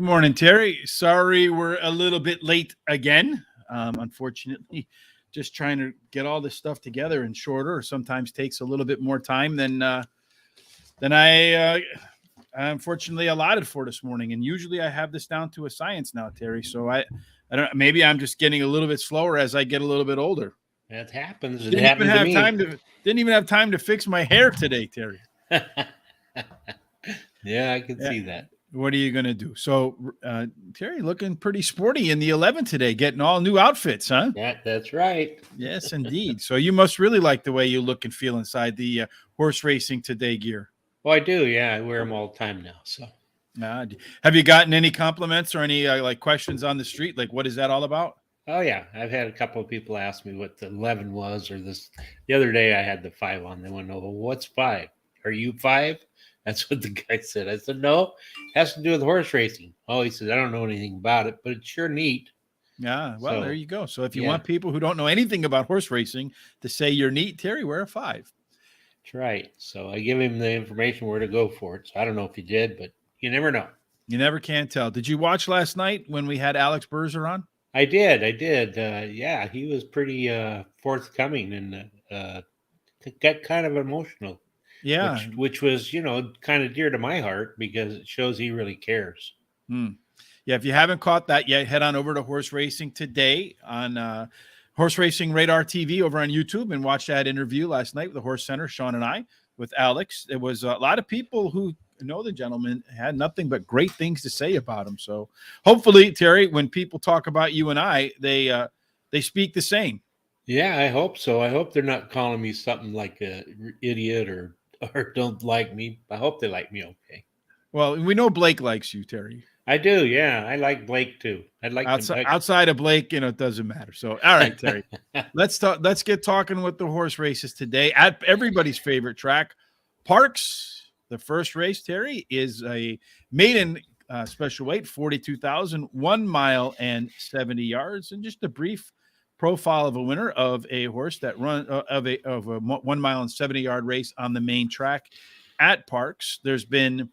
morning, Terry. Sorry we're a little bit late again. Unfortunately, just trying to get all this stuff together in shorter, sometimes takes a little bit more time than I unfortunately allotted for this morning. And usually I have this down to a science now, Terry. So I don't. Maybe I'm just getting a little bit slower as I get a little bit older. That happens. It Didn't happened even have to me. didn't even have time to fix my hair today, Terry. Yeah, I can see that. What are you going to do? So, Terry, looking pretty sporty in the 11 today, getting all new outfits, huh? That's right. Yes, indeed. So you must really like the way you look and feel inside the horse racing today gear. Well, I do. Yeah, I wear them all the time now. So, have you gotten any compliments or any like questions on the street? Like, what is that all about? oh yeah, I've had a couple of people ask me what the 11 was, or this. The other day I had the 5 on. They want to know, well, what's 5? Are you 5? That's what the guy said. I said, no, it has to do with horse racing. Oh, he said, I don't know anything about it, but it's sure neat. Yeah, well, So, there you go. So if you want people who don't know anything about horse racing to say you're neat, Terry, wear a 5. That's right. So I give him the information where to go for it. So I don't know if he did, but you never know. You never can tell. Did you watch last night when we had Alex Berzer on? I did. Yeah, he was pretty forthcoming and got kind of emotional. Yeah. Which was, kind of dear to my heart because it shows he really cares. Yeah, if you haven't caught that yet, head on over to Horse Racing today on Horse Racing Radar TV over on YouTube and watch that interview last night with the Horse Center, Sean and I, with Alex. There was a lot of people who know the gentleman had nothing but great things to say about him. So hopefully, Terry, when people talk about you and I, they speak the same. Yeah, I hope so. I hope they're not calling me something like a idiot or don't like me. I hope they like me okay. Well, we know Blake likes you, Terry. I do, yeah. I like Blake too. I'd like outside of Blake, it doesn't matter. So, all right, Terry, let's get talking with the horse races today at everybody's favorite track, Parx. The first race, Terry, is a maiden special weight, 42,000, 1 mile and 70 yards, and just a brief profile of a winner of a horse that run of a 1 mile and 70 yard race on the main track at Parx. There's been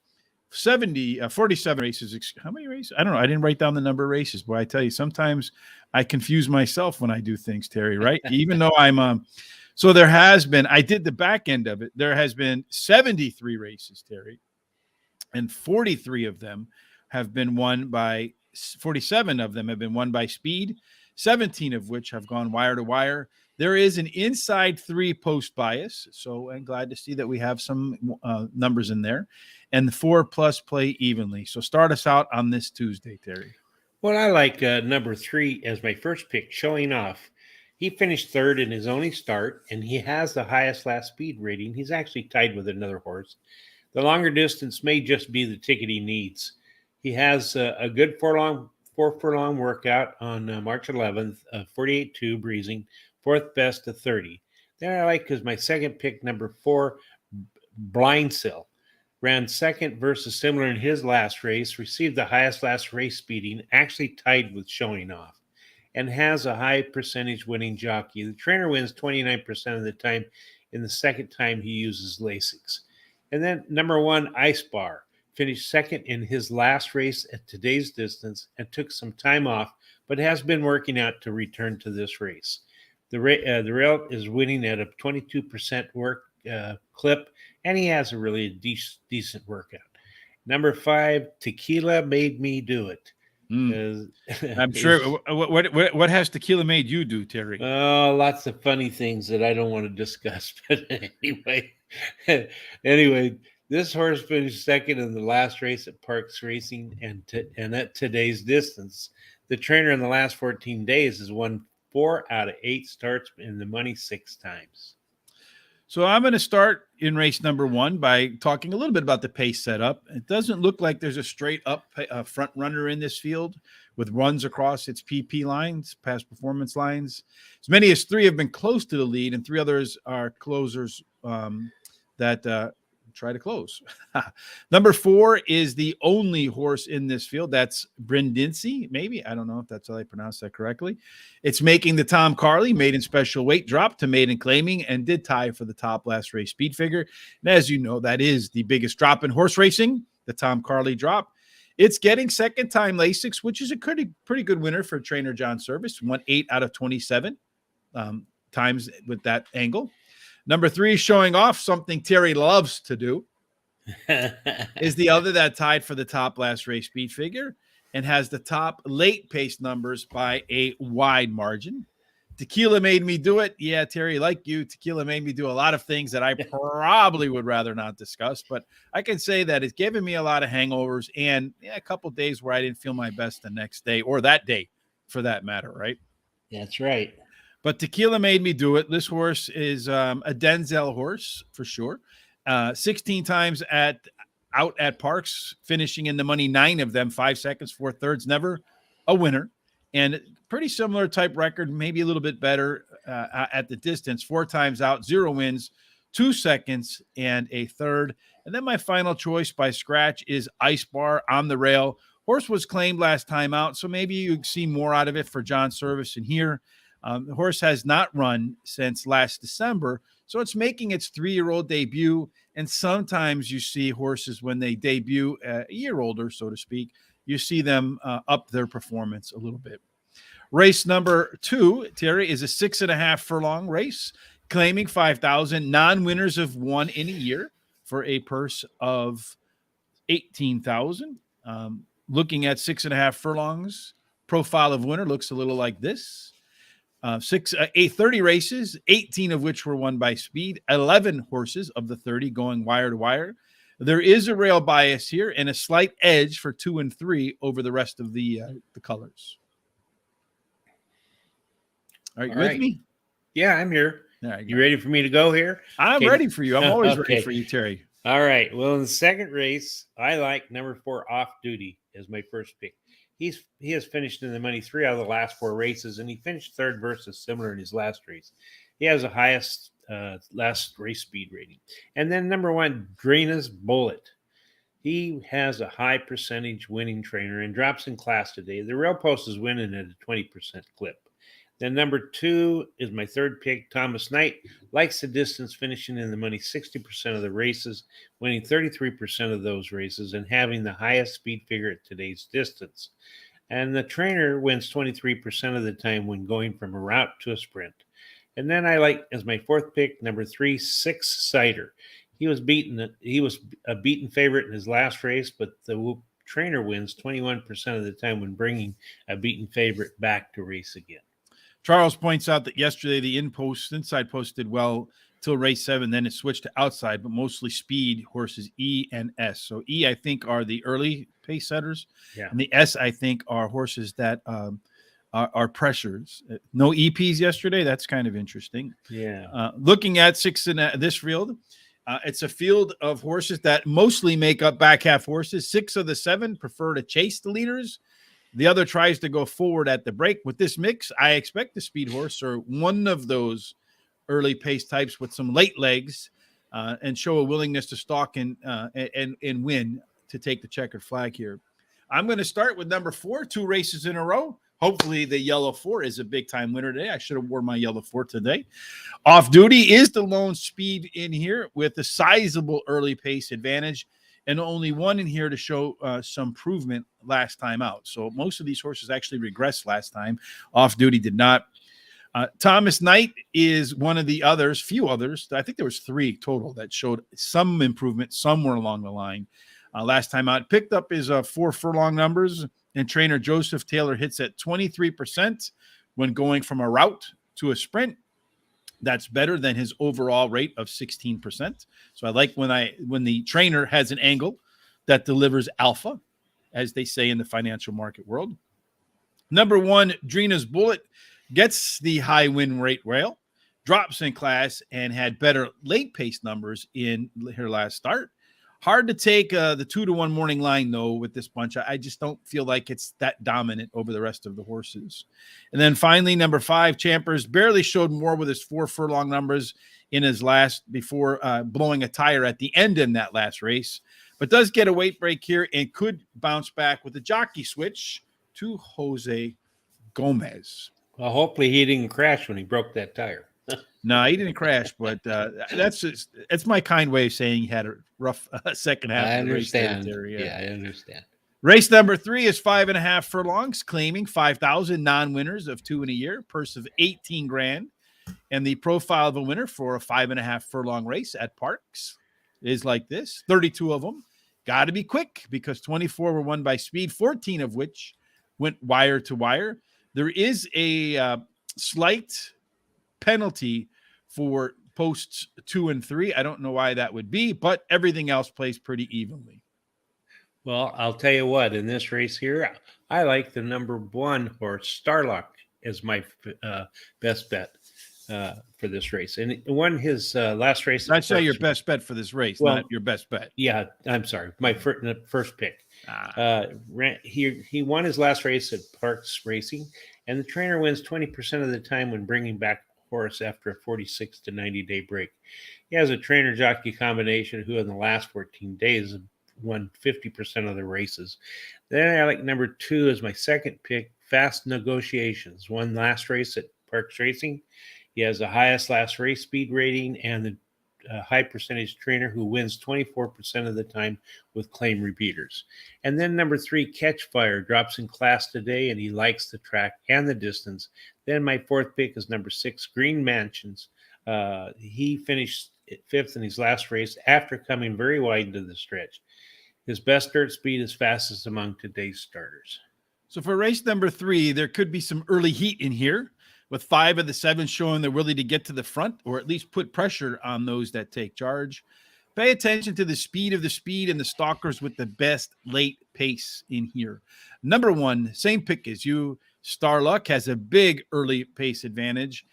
47 races. How many races? I don't know. I didn't write down the number of races, but I tell you, sometimes I confuse myself when I do things, Terry, right? Even though I'm, so there has been, I did the back end of it. There has been 73 races, Terry, and 47 of them have been won by speed, 17 of which have gone wire to wire. There is an inside 3 post bias, so I'm glad to see that we have some numbers in there, and the 4+ play evenly. So start us out on this Tuesday, Terry. Well, I like number 3 as my first pick, Showing Off. He finished third in his only start, and he has the highest last speed rating. He's actually tied with another horse. The longer distance may just be the ticket he needs. He has a good 4 furlong workout on March 11th, 48.2 breezing, 4th best to 30. Then I like because my second pick, number 4, Blindsill, ran second versus similar in his last race, received the highest last race speeding, actually tied with Showing Off, and has a high percentage winning jockey. The trainer wins 29% of the time in the second time he uses Lasix. And then number 1, Ice Bar, finished second in his last race at today's distance and took some time off, but has been working out to return to this race. The rail is winning at a 22% work clip, and he has a really decent workout. Number 5, Tequila Made Me Do It. I'm sure. What has Tequila made you do, Terry? Oh, lots of funny things that I don't want to discuss. But anyway, this horse finished second in the last race at Parx Racing, and at today's distance. The trainer in the last 14 days has won 4 out of 8 starts in the money 6 times. So I'm going to start in race number 1 by talking a little bit about the pace setup. It doesn't look like there's a straight up front runner in this field with runs across its PP lines, past performance lines. As many as 3 have been close to the lead, and 3 others are closers that try to close. Number 4 is the only horse in this field. That's Brindisi, maybe. I don't know if that's how I pronounce that correctly. It's making the Tom Carley maiden special weight drop to maiden claiming and did tie for the top last race speed figure. And as you know, that is the biggest drop in horse racing, the Tom Carley drop. It's getting second time Lasix, which is a pretty good winner for trainer John Service. Won 8 out of 27 times with that angle. Number 3, showing off something Terry loves to do, is the other that tied for the top last race speed figure and has the top late pace numbers by a wide margin. Tequila made me do it. Yeah, Terry, like you, tequila made me do a lot of things that I probably would rather not discuss, but I can say that it's given me a lot of hangovers and a couple of days where I didn't feel my best the next day or that day for that matter, right? That's right. But tequila made me do it. This horse is a Denzel horse for sure. 16 times out at Parx, finishing in the money, 9 of them, 5 seconds, 4/3, never a winner. And pretty similar type record, maybe a little bit better at the distance. 4 times out, 0 wins, 2 seconds, and a third. And then my final choice by scratch is Ice Bar on the rail. Horse was claimed last time out, so maybe you see more out of it for John Service in here. The horse has not run since last December, so it's making its 3-year-old debut. And sometimes you see horses when they debut a year older, so to speak, you see them up their performance a little bit. Race number 2, Terry, is a 6.5 furlong race, claiming 5,000. Non-winners have won in a year for a purse of 18,000. Looking at 6.5 furlongs, profile of winner looks a little like this. 30 races, 18 of which were won by speed, 11 horses of the 30 going wire to wire. There is a rail bias here and a slight edge for 2 and 3 over the rest of the colors. All right, with me? Yeah, I'm here. Right, you ready for me to go here? I'm ready for you. I'm always ready for you, Terry. All right. Well, in the second race, I like number 4, Off Duty, as my first pick. He has finished in the money 3 out of the last 4 races, and he finished third versus similar in his last race. He has the highest last race speed rating. And then number 1, Drina's Bullet. He has a high percentage winning trainer and drops in class today. The rail post is winning at a 20% clip. Then number 2 is my third pick, Thomas Knight. Likes the distance, finishing in the money 60% of the races, winning 33% of those races, and having the highest speed figure at today's distance. And the trainer wins 23% of the time when going from a route to a sprint. And then I like, as my fourth pick, number 3, Six Sider. He was a beaten favorite in his last race, but the trainer wins 21% of the time when bringing a beaten favorite back to race again. Charles points out that yesterday the inside post did well till race 7, then it switched to outside, but mostly speed horses E and S. So E, I think, are the early pace setters, and the S, I think, are horses that are pressures. No EPs yesterday. That's kind of interesting. Yeah. Looking at this field, it's a field of horses that mostly make up back half horses. 6 of the 7 prefer to chase the leaders. The other tries to go forward at the break. With this mix, I expect the speed horse or one of those early pace types with some late legs and show a willingness to stalk and win to take the checkered flag here. I'm going to start with number 4, 2 races in a row. Hopefully the yellow 4 is a big time winner today. I should have worn my yellow 4 today. Off Duty is the lone speed in here with a sizable early pace advantage, and only one in here to show some improvement last time out. So most of these horses actually regressed last time. Off Duty did not. Thomas Knight is one of the others, few others. I think there was 3 total that showed some improvement somewhere along the line. Last time out, picked up his 4 furlong numbers, and trainer Joseph Taylor hits at 23% when going from a route to a sprint. That's better than his overall rate of 16%. So I like when the trainer has an angle that delivers alpha, as they say in the financial market world. Number 1, Drina's Bullet gets the high win rate rail, drops in class, and had better late pace numbers in her last start. Hard to take the 2-1 morning line, though, with this bunch. I just don't feel like it's that dominant over the rest of the horses. And then finally, number 5, Champers barely showed more with his 4 furlong numbers in his last before blowing a tire at the end in that last race, but does get a weight break here and could bounce back with a jockey switch to Jose Gomez. Well, hopefully he didn't crash when he broke that tire. No, he didn't crash, but it's my kind way of saying he had a rough second half. I of the understand. Race there, yeah, I understand. Race number 3 is 5.5 furlongs, claiming 5,000 non-winners of 2 in a year, purse of 18 grand. And the profile of a winner for a 5.5 furlong race at Parx is like this: 32 of them. Got to be quick because 24 were won by speed, 14 of which went wire to wire. There is a slight penalty for posts 2 and 3. I don't know why that would be, but everything else plays pretty evenly. Well, I'll tell you what, in this race here, I like the number 1 horse, Starlock, as my best bet for this race. And he won his last race. I'd say your best bet for this race, not your best bet. Yeah, I'm sorry. My first pick. He won his last race at Parx Racing, and the trainer wins 20% of the time when bringing back a horse after a 46 to 90-day break. He has a trainer-jockey combination who in the last 14 days won 50% of the races. Then I like number 2 as my second pick, Fast Negotiations. Won last race at Parx Racing. He has the highest last race speed rating and the high percentage trainer who wins 24% of the time with claim repeaters. And then number 3, Catch Fire, drops in class today, and he likes the track and the distance. Then my fourth pick is number 6, Green Mansions. He finished 5th in his last race after coming very wide into the stretch. His best dirt speed is fastest among today's starters. So for race number 3, there could be some early heat in here, with 5 of the 7 showing they're willing to get to the front or at least put pressure on those that take charge. Pay attention to the speed and the stalkers with the best late pace in here. Number 1, same pick as you, Starluck, has a big early pace advantage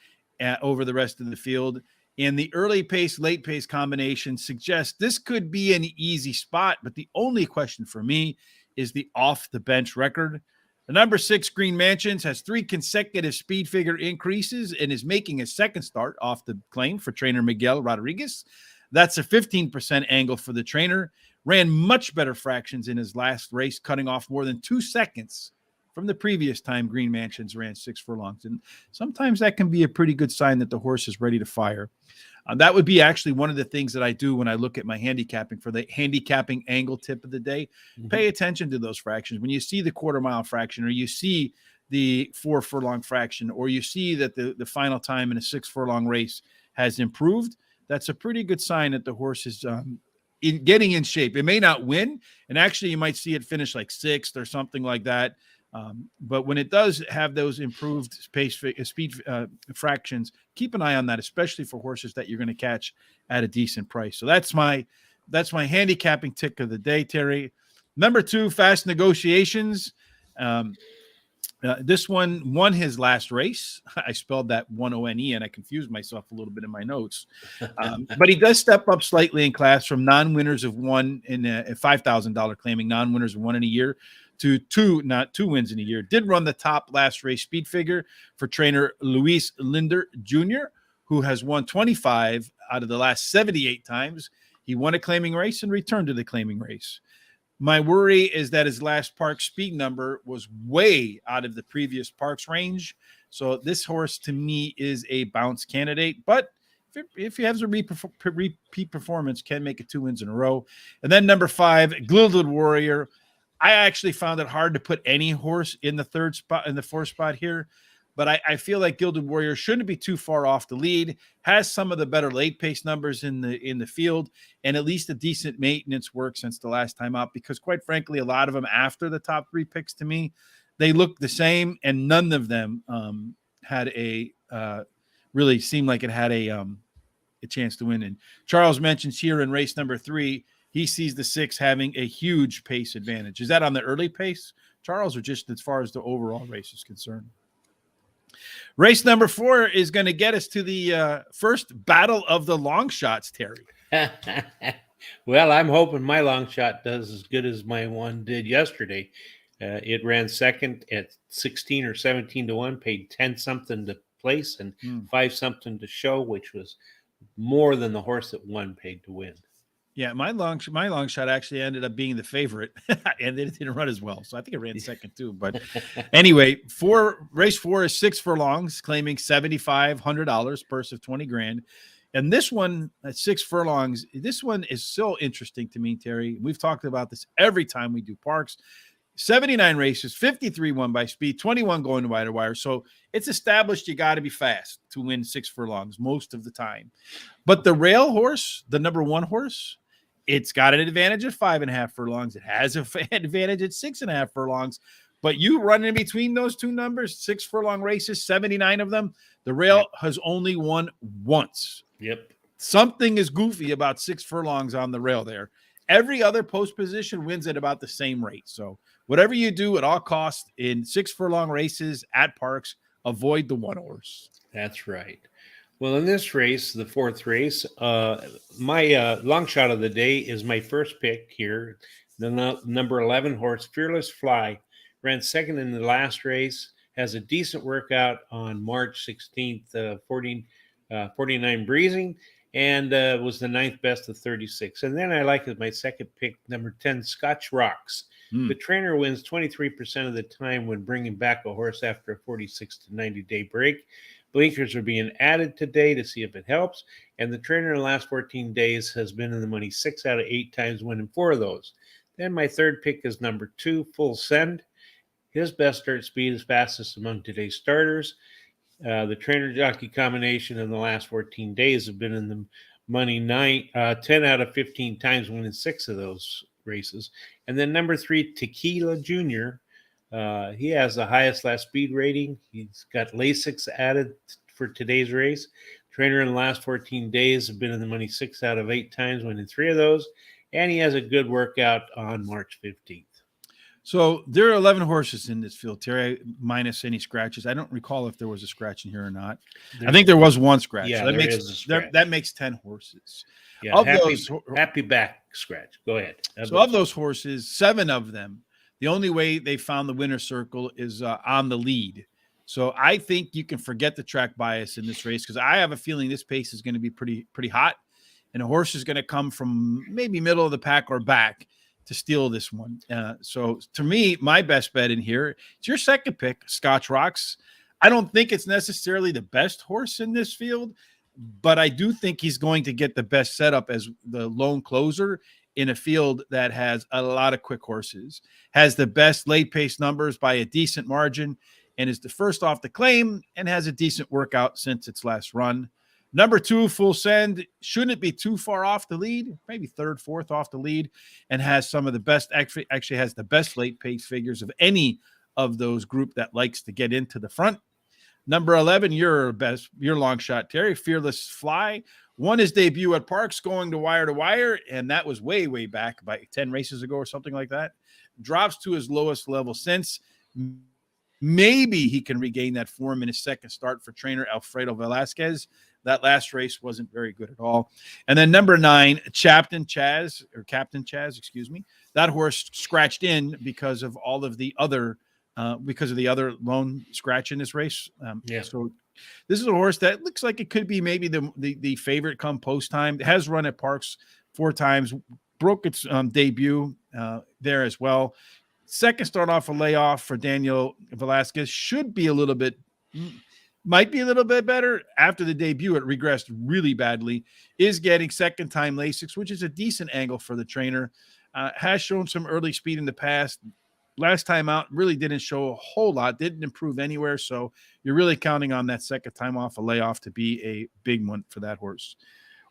over the rest of the field. And the early pace, late pace combination suggests this could be an easy spot. But the only question for me is the off the bench record. The number 6, Green Mansions, has 3 consecutive speed figure increases and is making a second start off the claim for trainer Miguel Rodriguez. That's a 15% angle for the trainer. Ran much better fractions in his last race, cutting off more than 2 seconds from the previous time Green Mansions ran 6 furlongs. And sometimes that can be a pretty good sign that the horse is ready to fire. That would be actually one of the things that I do when I look at my handicapping for the handicapping angle tip of the day. Pay attention to those fractions. When you see the quarter mile fraction, or you see the 4 furlong fraction, or you see that the final time in a 6 furlong race has improved, that's a pretty good sign that the horse is getting in shape. It may not win, and actually you might see it finish like 6th or something like that. But when it does have those improved speed fractions, keep an eye on that, especially for horses that you're going to catch at a decent price. So that's my handicapping tick of the day, Terry. Number 2, Fast Negotiations. This one won his last race. I spelled that 1-O-N-E, and I confused myself a little bit in my notes. But he does step up slightly in class from non-winners of 1 in a $5,000 claiming non-winners of 1 in a year to 2 wins in a year. Did run the top last race speed figure for trainer Luis Linder Jr., who has won 25 out of the last 78 times. He won a claiming race and returned to the claiming race. My worry is that his last Parx speed number was way out of the previous Parx range. So this horse, to me, is a bounce candidate. But if he has a repeat performance, can make it 2 wins in a row. And then number 5, Gilded Warrior. I actually found it hard to put any horse in the 4th spot here. But I feel like Gilded Warrior shouldn't be too far off the lead, has some of the better late pace numbers in the field, and at least a decent maintenance work since the last time out, because quite frankly, a lot of them after the top 3 picks, to me, they look the same, and none of them had really seemed like it had a chance to win. And Charles mentions here in race number 3, he sees the 6 having a huge pace advantage. Is that on the early pace, Charles, or just as far as the overall race is concerned? Race number 4 is going to get us to the first battle of the long shots, Terry. Well, I'm hoping my long shot does as good as my one did yesterday. It ran second at 16 or 17 to 1, paid 10 something to place and 5 something to show, which was more than the horse that won paid to win. Yeah, my long shot actually ended up being the favorite, and it didn't run as well. So I think it ran second too. But anyway, race 4 is 6 furlongs, claiming $7,500, purse of 20 grand. And this one at 6 furlongs, this one is so interesting to me, Terry. We've talked about this every time we do Parx. 79 races, 53 won by speed, 21 going to wire to wire. So it's established you got to be fast to win 6 furlongs most of the time. But the rail horse, the number 1 horse, it's got an advantage at 5.5 furlongs. It has an advantage at 6.5 furlongs. But you run in between those two numbers, 6 furlong races, 79 of them. The rail has only won once. Yep. Something is goofy about 6 furlongs on the rail there. Every other post position wins at about the same rate. So whatever you do at all costs in 6 furlong races at Parx, avoid the 1 horse. That's right. Well, in this race, the 4th race, my long shot of the day is my first pick here. The number 11 horse, Fearless Fly, ran second in the last race, has a decent workout on March 16th, 49 breezing, and was the 9th best of 36. And then I like my second pick, number 10, Scotch Rocks. The trainer wins 23% of the time when bringing back a horse after a 46 to 90-day break. Blinkers are being added today to see if it helps. And the trainer in the last 14 days has been in the money 6 out of 8 times, winning 4 of those. Then my third pick is number 2, Full Send. His best start speed is fastest among today's starters. The trainer jockey combination in the last 14 days have been in the money 10 out of 15 times, winning 6 of those races. And then number 3, Tequila Jr. He has the highest last speed rating. He's got Lasix added for today's race. Trainer in the last 14 days have been in the money 6 out of 8 times, winning 3 of those. And he has a good workout on March 15th. So there are 11 horses in this field, Terry, minus any scratches. I don't recall if there was a scratch in here or not. I think there was 1 scratch. Yeah, so there is a scratch. That makes 10 horses. Yeah, happy back scratch. Go ahead. Of those horses, 7 of them, the only way they found the winner's circle is on the lead. So I think you can forget the track bias in this race because I have a feeling this pace is going to be pretty hot, and a horse is going to come from maybe middle of the pack or back to steal this one. So to me, my best bet in here, it's your second pick, Scotch Rocks. I don't think it's necessarily the best horse in this field, but I do think he's going to get the best setup as the lone closer in a field that has a lot of quick horses, has the best late pace numbers by a decent margin, and is the first off the claim and has a decent workout since its last run. Number 2, Full Send, shouldn't be too far off the lead, maybe 3rd, 4th off the lead, and has some of the best, actually has the best late pace figures of any of those group that likes to get into the front. Number 11, your long shot, Terry, Fearless Fly, won his debut at Parx going to wire, and that was way, way back by 10 races ago or something like that. Drops to his lowest level since. Maybe he can regain that form in his second start for trainer Alfredo Velasquez. That last race wasn't very good at all. And then number 9, Captain Chaz, excuse me. That horse scratched in because of all of the other lone scratch in this race. So this is a horse that looks like it could be maybe the favorite come post time. It has run at Parx 4 times, broke its debut there as well. Second start off a layoff for Daniel Velasquez might be a little bit better. After the debut, it regressed really badly. Is getting second time Lasix, which is a decent angle for the trainer. Has shown some early speed in the past. Last time out, really didn't show a whole lot, didn't improve anywhere. So you're really counting on that second time off a layoff to be a big one for that horse.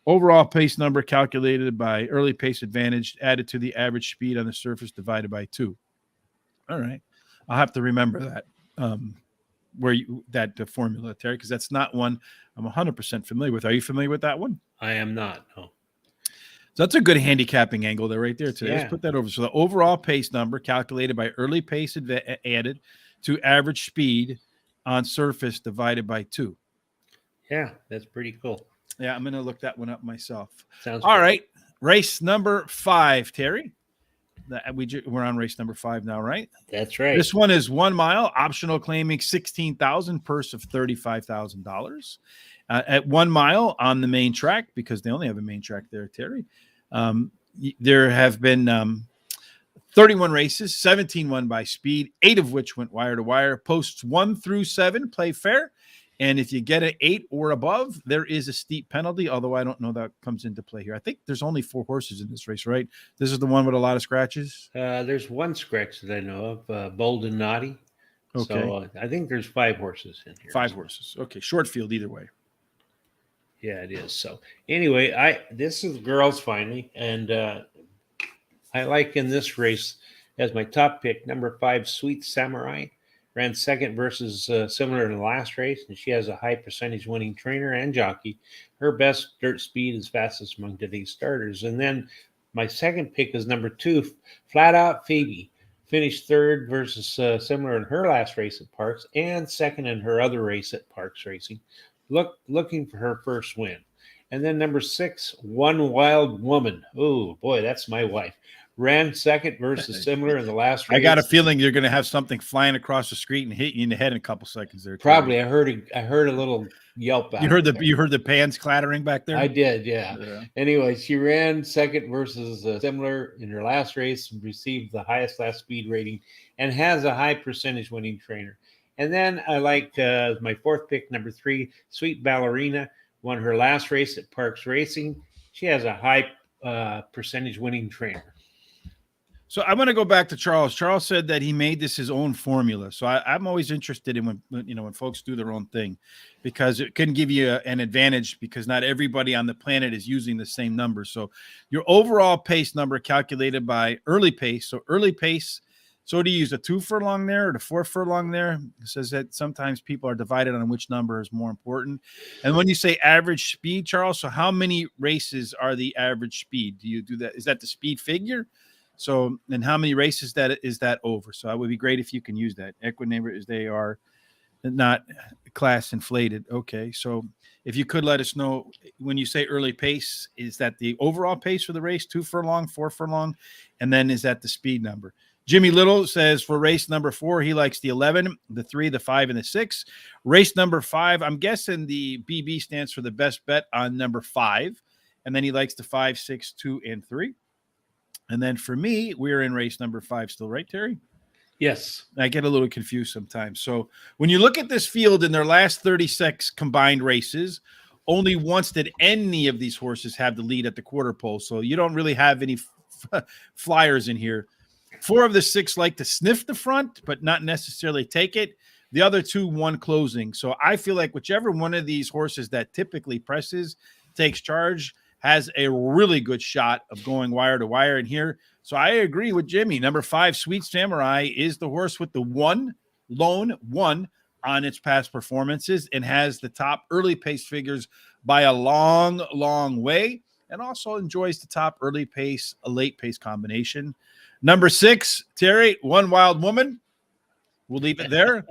Overall pace number calculated by early pace advantage added to the average speed on the surface divided by 2. All right. I'll have to remember that. The formula, Terry, because that's not one I'm 100% familiar with. Are you familiar with that one? I am not. No. So that's a good handicapping angle there right there today. Yeah. Let's put that over. So the overall pace number calculated by early pace added to average speed on surface divided by 2. Yeah, that's pretty cool. Yeah, I'm going to look that one up myself. Sounds all good. Right. Race number 5, Terry. We're on race number 5 now, right? That's right. This one is 1 mile, optional claiming $16,000, purse of $35,000. At 1 mile on the main track, because they only have a main track there, Terry. There have been 31 races, 17 won by speed, 8 of which went wire to wire. Posts 1 through 7 play fair, And if you get an 8 or above, there is a steep penalty, although I don't know that comes into play here. I think there's only 4 horses in this race, right? This is the one with a lot of scratches. There's one scratch that I know of, Bold and Naughty. Okay. So I think there's 5 horses in here. 5 horses. Okay. Short field either way. Yeah, it is. So anyway, this is the girls finally, and I like in this race as my top pick, number 5, Sweet Samurai. Ran second versus similar in the last race, and she has a high percentage winning trainer and jockey. Her best dirt speed is fastest among today's starters. And then my second pick is number 2, Flat Out Phoebe. Finished third versus similar in her last race at Parx, and second in her other race at Parx Racing. Looking for her first win. And then number 6, One Wild Woman. Oh boy, that's my wife. Ran second versus similar in the last race. I got a feeling you're going to have something flying across the street and hit you in the head in a couple seconds there. Probably. I heard a little yelp out. You heard the pans clattering back there? I did, yeah. Anyway, she ran second versus similar in her last race and received the highest last speed rating and has a high percentage winning trainer. And then I like my fourth pick, number 3, Sweet Ballerina. Won her last race at Parx Racing. She has a high percentage winning trainer. So I'm going to go back to Charles. Charles said that he made this his own formula. So I'm always interested in when folks do their own thing, because it can give you an advantage because not everybody on the planet is using the same number. So your overall pace number calculated by early pace. So early pace. So do you use a 2 furlong there or the 4 furlong there? It says that sometimes people are divided on which number is more important. And when you say average speed, Charles, so how many races are the average speed? Do you do that? Is that the speed figure? So, and how many races is that over? So it would be great if you can use that. Equineighbor, they are not class inflated. Okay. So if you could let us know when you say early pace, is that the overall pace for the race, 2 furlong, 4 furlong? And then is that the speed number? Jimmy Little says for race number 4, he likes the 11, the 3, the 5, and the 6. Race number 5, I'm guessing the BB stands for the best bet on number 5. And then he likes the 5, 6, 2, and 3. And then for me, we're in race number 5 still, right, Terry? Yes. I get a little confused sometimes. So when you look at this field in their last 36 combined races, only once did any of these horses have the lead at the quarter pole. So you don't really have any flyers in here. 4 of the 6 like to sniff the front, but not necessarily take it. The other 2 won closing. So I feel like whichever one of these horses that typically presses, takes charge, has a really good shot of going wire to wire in here. So I agree with Jimmy. Number 5, Sweet Samurai, is the horse with the lone one on its past performances and has the top early pace figures by a long, long way, and also enjoys the top early pace, a late pace combination. Number 6, Terry, One Wild Woman. We'll leave it there.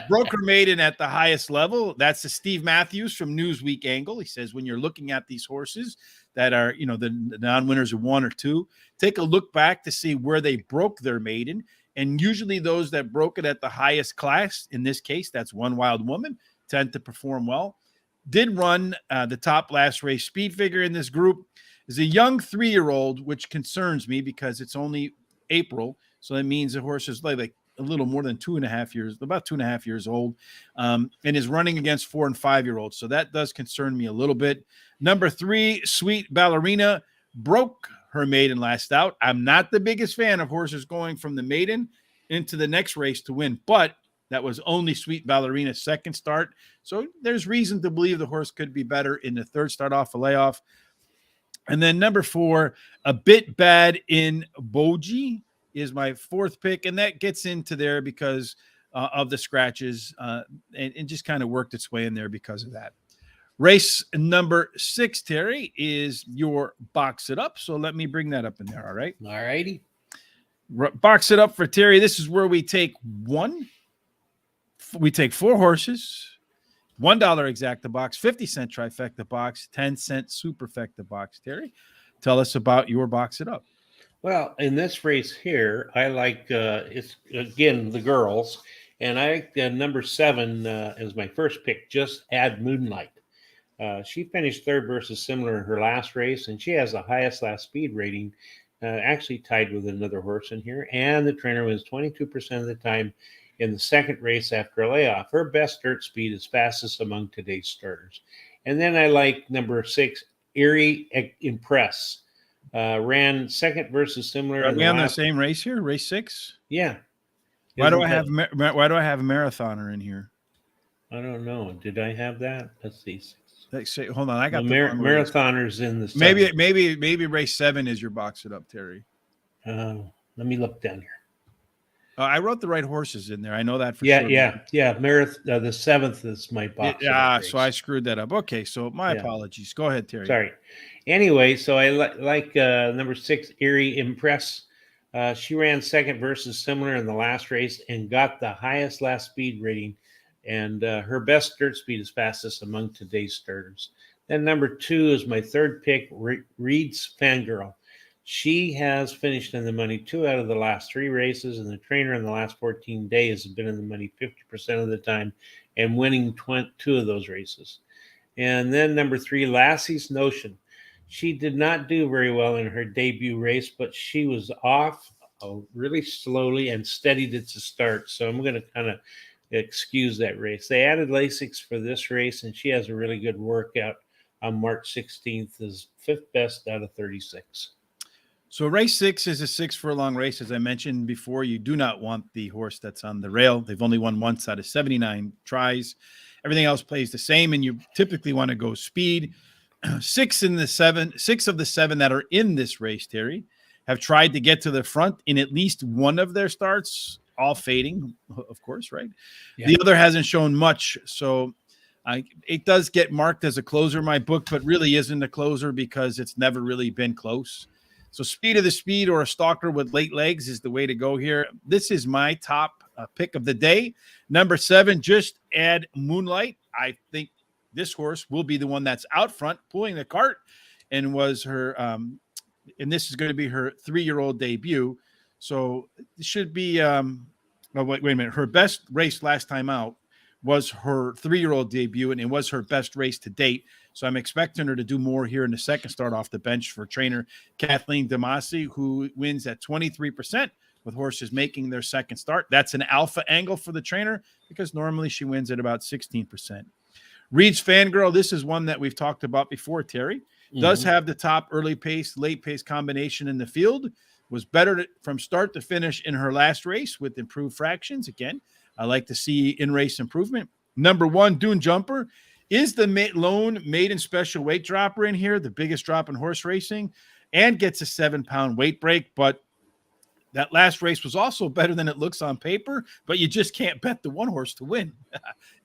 Broker maiden at the highest level. That's the Steve Matthews from Newsweek angle. He says when you're looking at these horses that are, the non-winners of 1 or 2, take a look back to see where they broke their maiden. And usually those that broke it at the highest class, in this case, that's One Wild Woman, tend to perform well. Did run the top last race speed figure in this group. Is a young 3-year-old, which concerns me because it's only April. So that means the horse is like a little more than 2.5 years, about 2.5 years old, and is running against 4 and 5-year-olds. So that does concern me a little bit. Number 3, Sweet Ballerina, broke her maiden last out. I'm not the biggest fan of horses going from the maiden into the next race to win, but that was only Sweet Ballerina's second start. So there's reason to believe the horse could be better in the third start off a layoff. And then number 4, A Bit Bad in Boji, is my 4th pick, and that gets into there because of the scratches and just kind of worked its way in there because of that. Race number 6, Terry, is your Box It Up. So let me bring that up in there, all right? All righty. Box It Up for Terry. This is where we take 4 horses, $1 exacta box, 50-cent trifecta box, 10-cent superfecta box. Terry, tell us about your Box It Up. Well, in this race here, I like it's again the girls, and I like number 7 as my first pick. Just Add Moonlight. She finished third versus similar in her last race, and she has the highest last speed rating, actually tied with another horse in here. And the trainer wins 22% of the time. in the second race after a layoff. Her best dirt speed is fastest among today's starters. And then I like number 6, Erie Impress. Ran second versus similar. Are in we the on the last, same race here? Race 6? Yeah. Why do Isn't I have that- why do I have a marathoner in here? I don't know. Did I have that? Let's see. Hold on, I got The the wrong race. marathoners in the Maybe seventh. maybe race 7 is your box it up, Terry. Let me look down here. I wrote the right horses in there. I know that for Yeah, sure. yeah. Marathon. The 7th is my box. So I screwed that up. Okay, so my apologies. Go ahead, Terry. Sorry. Anyway, so I like number 6, Erie Impress. She ran second versus similar in the last race and got the highest last speed rating. And her best dirt speed is fastest among today's starters. Then number 2 is my third pick, Reed's Fangirl. She has finished in the money 2 out of the last 3 races, and the trainer in the last 14 days has been in the money 50% of the time and winning 2 of those races. And then number 3, Lassie's Notion. She did not do very well in her debut race, but she was off really slowly and steadied at the start. So I'm going to kind of excuse that race. They added Lasix for this race, and she has a really good workout on March 16th, is 5th best out of 36. So race 6 is a 6 furlong race. As I mentioned before, you do not want the horse that's on the rail. They've only won once out of 79 tries. Everything else plays the same, and you typically want to go speed. 6 of the 7 that are in this race, Terry, have tried to get to the front in at least one of their starts, all fading, of course, right? Yeah. The other hasn't shown much, so it does get marked as a closer in my book, but really isn't a closer because it's never really been close. So speed of the speed or a stalker with late legs is the way to go here. This is my top pick of the day. Number 7, just add Moonlight. I think this horse will be the one that's out front pulling the cart, and was her and this is going to be her 3-year-old debut. So it should be wait a minute. Her best race last time out was her 3-year-old debut, and it was her best race to date. So I'm expecting her to do more here in the second start off the bench for trainer Kathleen Damasi, who wins at 23% with horses making their second start. That's an alpha angle for the trainer because normally she wins at about 16%. Reed's Fangirl, this is one that we've talked about before, Terry. Does have the top early pace, late pace combination in the field. Was better from start to finish in her last race with improved fractions. Again, I like to see in-race improvement. Number 1, Dune Jumper, is the lone maiden special weight dropper in here, the biggest drop in horse racing, and gets a 7-pound weight break. But that last race was also better than it looks on paper, but you just can't bet the one horse to win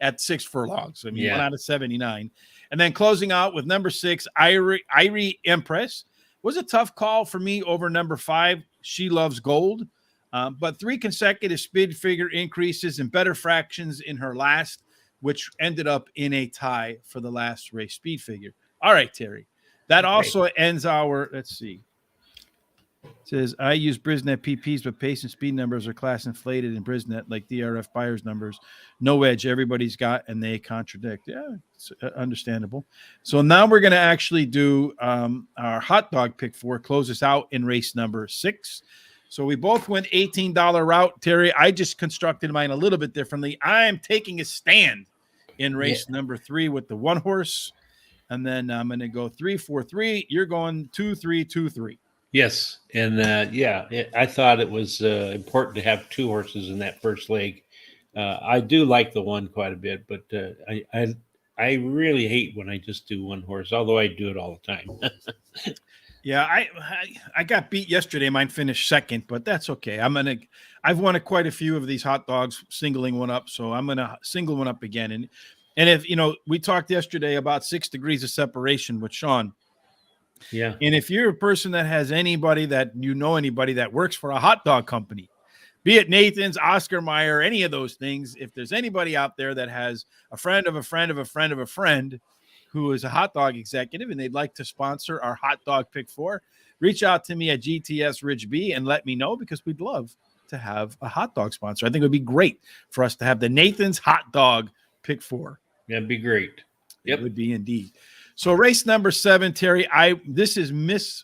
at 6 furlongs. I mean, 1 out of 79. And then closing out with number 6, Irie Empress. Was a tough call for me over number 5, She Loves Gold. But 3 consecutive speed figure increases and better fractions in her last, which ended up in a tie for the last race speed figure. All right, Terry. That also ends our, let's see. It says, I use Brisnet PPs, but pace and speed numbers are class inflated in Brisnet, like DRF buyers numbers. No edge, everybody's got, and they contradict. Yeah, it's understandable. So now we're going to actually do our hot dog pick 4, close us out in race number 6. So we both went $18 route. Terry, I just constructed mine a little bit differently. I am taking a stand in race number 3 with the 1 horse. And then I'm going to go 3-4-3. You're going 2-3-2-3. Yes, and I thought it was important to have 2 horses in that first leg. I do like the 1 quite a bit, but I really hate when I just do 1 horse, although I do it all the time. Yeah, I got beat yesterday. Mine finished second, but that's okay. I've won quite a few of these hot dogs, singling one up, so I'm gonna single one up again. And if we talked yesterday about 6 degrees of separation with Sean. Yeah. And if you're a person that has anybody that anybody that works for a hot dog company, be it Nathan's, Oscar Mayer, any of those things, if there's anybody out there that has a friend of a friend of a friend of a friend who is a hot dog executive and they'd like to sponsor our hot dog pick 4, reach out to me at GTS Ridge B and let me know, because we'd love to have a hot dog sponsor. I think it would be great for us to have the Nathan's hot dog pick 4. That'd be great. It would be indeed. So race number 7, Terry, this is Miss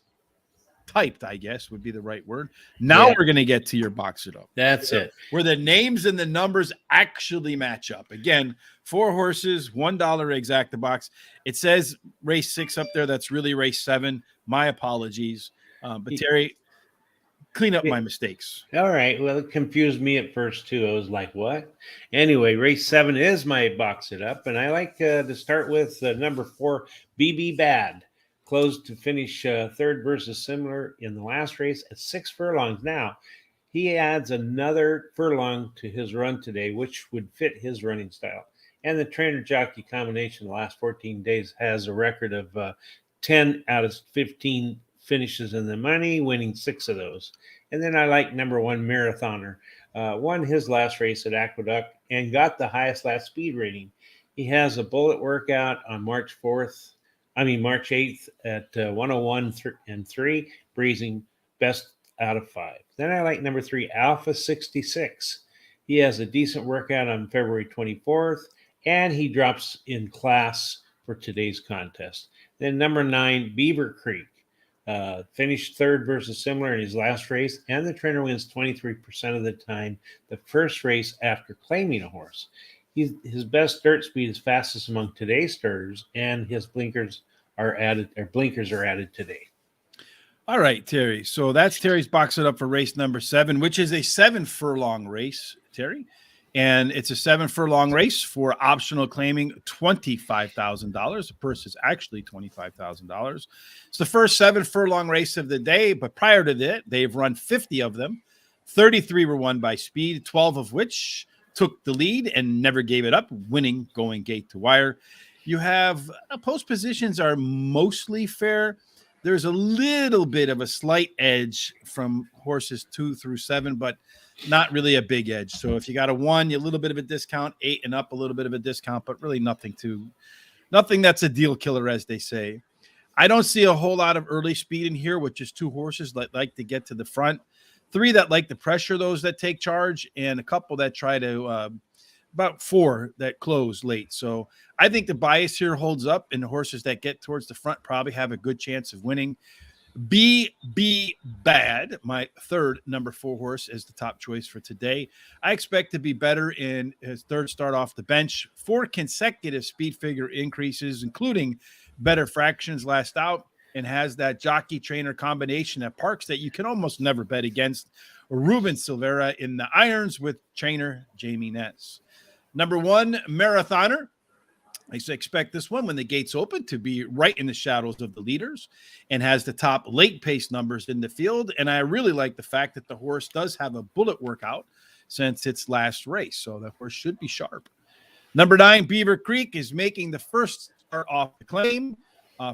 typed, I guess would be the right word. Now Yeah. we're going to get to your box it up. That's it. Where the names and the numbers actually match up. Again, 4 horses, $1 exacta box. It says race 6 up there. That's really race 7. My apologies. But Terry, clean up my mistakes. All right. Well, it confused me at first too. I was like, "What?" Anyway, race 7 is my box it up, and I like to start with number 4, BB Bad, closed to finish third versus similar in the last race at 6 furlongs. Now he adds another furlong to his run today, which would fit his running style. And the trainer jockey combination the last 14 days has a record of 10 out of 15 finishes in the money, winning 6 of those. And then I like number 1, Marathoner. Won his last race at Aqueduct and got the highest last speed rating. He has a bullet workout on March 8th at 101 and 3, breezing best out of 5. Then I like number 3, Alpha 66. He has a decent workout on February 24th, and he drops in class for today's contest. Then number 9, Beaver Creek. Finished third versus similar in his last race, and the trainer wins 23% of the time the first race after claiming a horse. His best dirt speed is fastest among today's starters, and his blinkers are added today. All right, Terry. So that's Terry's box it up for race number 7, which is a 7 furlong race, Terry. And it's a 7 furlong race for optional claiming $25,000. The purse is actually $25,000. It's the first 7 furlong race of the day, but prior to that, they've run 50 of them. 33 were won by speed, 12 of which took the lead and never gave it up, winning going gate to wire. You have post positions are mostly fair. There's a little bit of a slight edge from horses 2 through 7, but not really a big edge. So if you got a 1, a little bit of a discount, 8 and up, a little bit of a discount, but really nothing that's a deal killer, as they say. I don't see a whole lot of early speed in here with just 2 horses that like to get to the front, 3 that like to pressure those that take charge, and a couple that try to about 4 that close late. So I think the bias here holds up, and the horses that get towards the front probably have a good chance of winning. BB Bad, my third number 4 horse, is the top choice for today. I expect to be better in his third start off the bench. 4 consecutive speed figure increases, including better fractions last out, and has that jockey trainer combination at Parx that you can almost never bet against. Ruben Silvera in the irons with trainer Jamie Ness. Number 1, Marathoner. I expect this one, when the gates open, to be right in the shadows of the leaders and has the top late pace numbers in the field. And I really like the fact that the horse does have a bullet workout since its last race. So the horse should be sharp. Number 9, Beaver Creek, is making the first start off the claim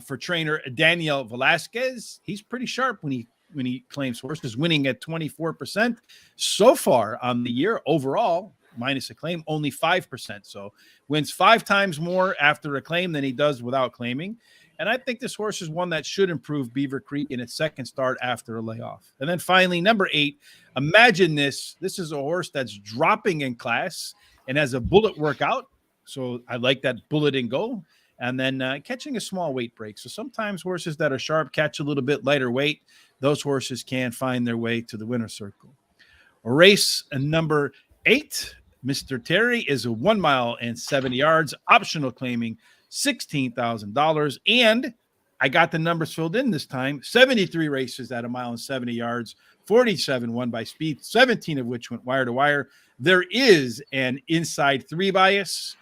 for trainer Daniel Velasquez. He's pretty sharp when he claims horses, winning at 24% so far on the year overall. Minus a claim, only 5%. So wins 5 times more after a claim than he does without claiming. And I think this horse is one that should improve Beaver Creek in its second start after a layoff. And then finally, number 8, Imagine This. This is a horse that's dropping in class and has a bullet workout. So I like that bullet and go. And then catching a small weight break. So sometimes horses that are sharp catch a little bit lighter weight. Those horses can find their way to the winner's circle. Race number 8. Mr. Terry is a 1 mile and 70 yards, optional claiming $16,000. And I got the numbers filled in this time. 73 races at 1 mile and 70 yards, 47 won by speed, 17 of which went wire to wire. There is an inside 3 bias.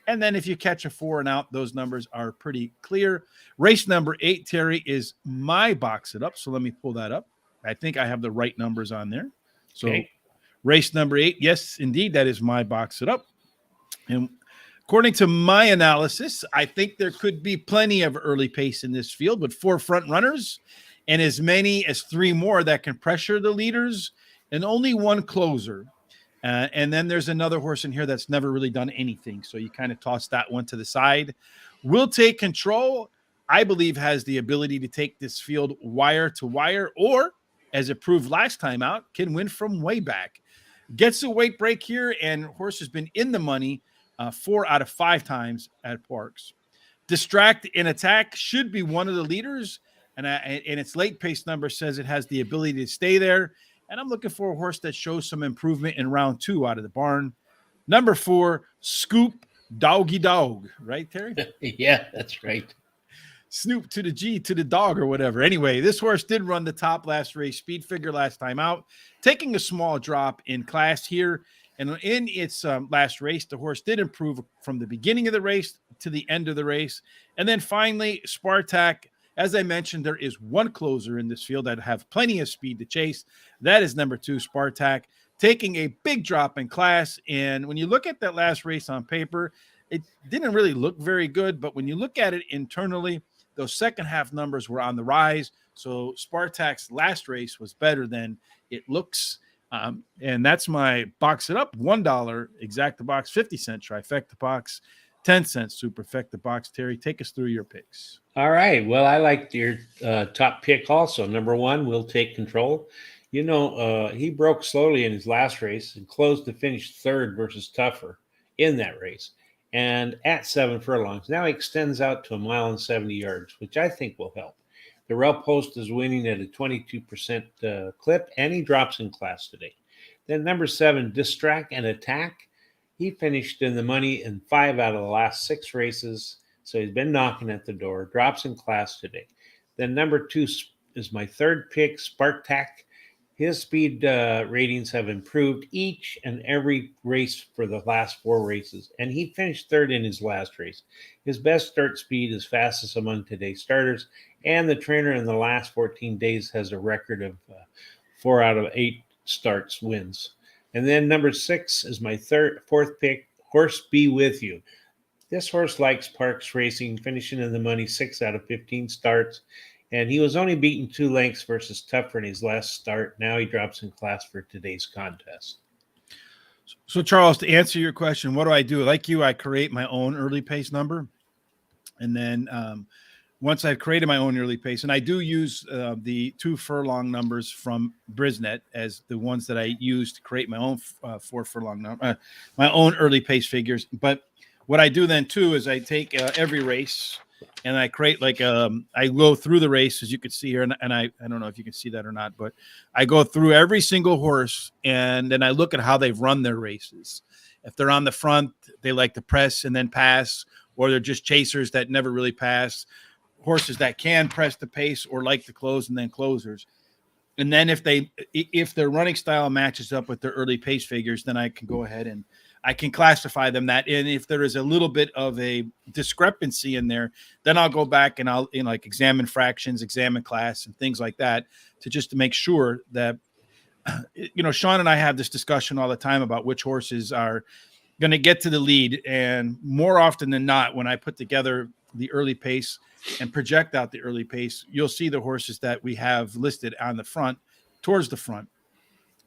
And then if you catch a 4 and out, those numbers are pretty clear. Race number 8, Terry, is my box it up. So let me pull that up. I think I have the right numbers on there. So okay. Race number 8, yes, indeed, that is my box it up. And according to my analysis, I think there could be plenty of early pace in this field with 4 front runners and as many as 3 more that can pressure the leaders and only 1 closer. And then there's another horse in here that's never really done anything. So you kind of toss that one to the side. Will Take Control, I believe, has the ability to take this field wire to wire, or, as it proved last time out, can win from way back. Gets a weight break here, and horse has been in the money 4 out of 5 times at Parx. Distract and Attack should be one of the leaders. and its late pace number says it has the ability to stay there. And I'm looking for a horse that shows some improvement in round 2 out of the barn. Number 4, Scoop Doggy Dog, right, Terry? Yeah, that's right. Snoop to the G to the dog or whatever. Anyway, this horse did run the top last race speed figure last time out, taking a small drop in class here. And in its last race, the horse did improve from the beginning of the race to the end of the race. And then finally, Spartak. As I mentioned, there is one closer in this field that have plenty of speed to chase. That is number 2, Spartak, taking a big drop in class. And when you look at that last race on paper, it didn't really look very good. But when you look at it internally, those second half numbers were on the rise. So Spartak's last race was better than it looks. And that's my box it up. $1 exacta box, 50-cent trifecta box, 10-cent superfecta box. Terry, take us through your picks. All right. Well, I liked your top pick also. Number 1, Will Take Control. He broke slowly in his last race and closed to finish 3rd versus Tougher in that race. And at 7 furlongs, now he extends out to 1 mile and 70 yards, which I think will help. The rail post is winning at a 22% clip, and he drops in class today. Then number 7, Distract and Attack. He finished in the money in 5 out of the last 6 races, so he's been knocking at the door, drops in class today. Then number 2 is my 3rd pick, Spartak. His speed ratings have improved each and every race for the last 4 races, and he finished 3rd in his last race. His best start speed is fastest among today's starters, and the trainer in the last 14 days has a record of 4 out of 8 starts wins. And then number 6 is my 4th pick, Horse Be With You. This horse likes Parx racing, finishing in the money 6 out of 15 starts. And he was only beaten 2 lengths versus Tougher in his last start. Now he drops in class for today's contest. So, Charles, to answer your question, what do I do? Like you, I create my own early pace number. And then once I've created my own early pace, and I do use the 2 furlong numbers from Brisnet as the ones that I use to create my own 4 furlong number, my own early pace figures. But what I do then too is I take every race and I create I go through the race, as you can see here, and I don't know if you can see that or not, but I go through every single horse and then I look at how they've run their races. If they're on the front, they like to press and then pass, or they're just chasers that never really pass. Horses that can press the pace or like to close and then closers. And then if their running style matches up with their early pace figures, then I can go ahead and I can classify them that. And if there is a little bit of a discrepancy in there, then I'll go back and I'll examine fractions, examine class and things like that to make sure that, Sean and I have this discussion all the time about which horses are going to get to the lead. And more often than not, when I put together the early pace and project out the early pace, you'll see the horses that we have listed on the front, towards the front.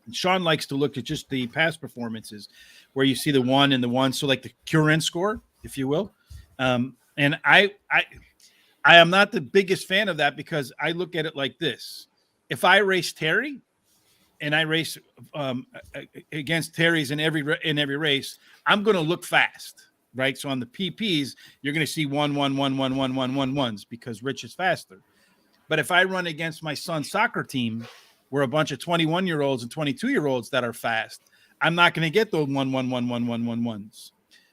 And Sean likes to look at just the past performances where you see the 1 and the 1. So like the Current score, if you will. And I am not the biggest fan of that because I look at it like this. If I race Terry and I race against Terry's in every race, I'm going to look fast. Right. So on the PPs, you're going to see 1, 1, 1, 1, 1, 1, 1, 1s because Rich is faster. But if I run against my son's soccer team, where a bunch of 21-year-olds and 22-year-olds that are fast, I'm not going to get those 1, 1, 1, 1, 1, 1, 1s.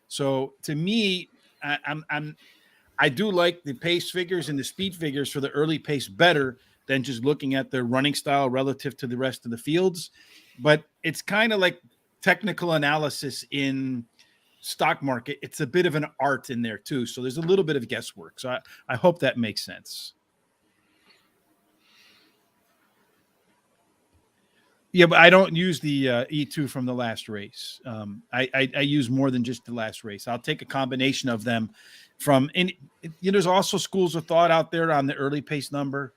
So to me, I do like the pace figures and the speed figures for the early pace better than just looking at their running style relative to the rest of the fields. But it's kind of like technical analysis in stock market. It's a bit of an art in there too. So there's a little bit of guesswork. So I hope that makes sense. Yeah, but I don't use the E2 from the last race. I use more than just the last race. I'll take a combination of them there's also schools of thought out there on the early pace number.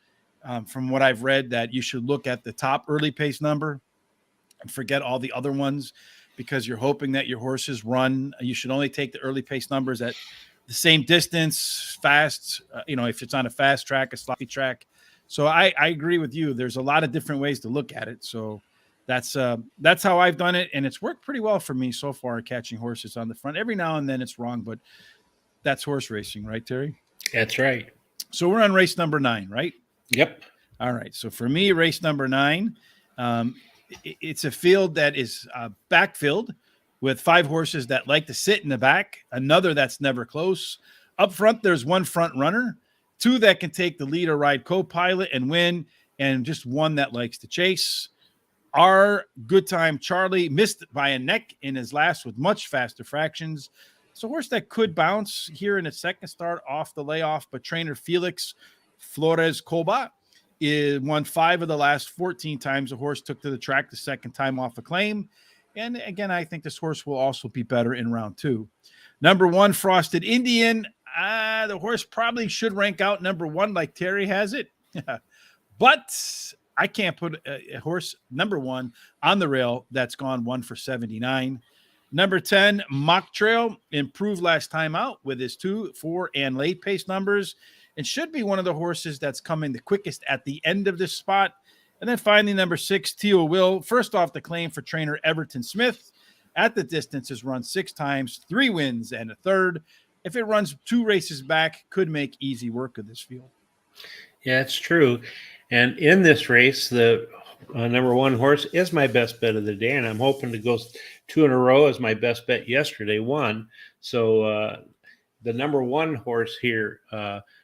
From what I've read, that you should look at the top early pace number and forget all the other ones because you're hoping that your horses run. You should only take the early pace numbers at the same distance, fast, if it's on a fast track, a sloppy track. So I agree with you. There's a lot of different ways to look at it. So that's how I've done it. And it's worked pretty well for me so far, catching horses on the front. Every now and then it's wrong, but that's horse racing, right, Terry? That's right. So we're on race number 9, right? Yep. All right. So for me, race number 9, it's a field that is backfilled with 5 horses that like to sit in the back, another that's never close. Up front, there's 1 front runner, 2 that can take the lead or ride co-pilot and win, and just 1 that likes to chase. Our Good Time Charlie missed by a neck in his last with much faster fractions. It's a horse that could bounce here in its second start off the layoff, but trainer Felix Flores Colba won 5 of the last 14 times the horse took to the track the second time off a claim. And again, I think this horse will also be better in round 2. Number 1, Frosted Indian. The horse probably should rank out number 1 like Terry has it. But I can't put a horse number 1 on the rail that's gone 1 for 79. Number 10, Mock Trail, improved last time out with his 2, 4, and late pace numbers, and should be one of the horses that's coming the quickest at the end of this spot. And then finally, number 6, Teal Will, first off the claim for trainer Everton Smith. At the distance, has run 6 times, 3 wins, and a third. If it runs 2 races back, could make easy work of this field. Yeah, it's true. And in this race, the number 1 horse is my best bet of the day, and I'm hoping to go 2 in a row as my best bet yesterday won. So the number 1 horse here,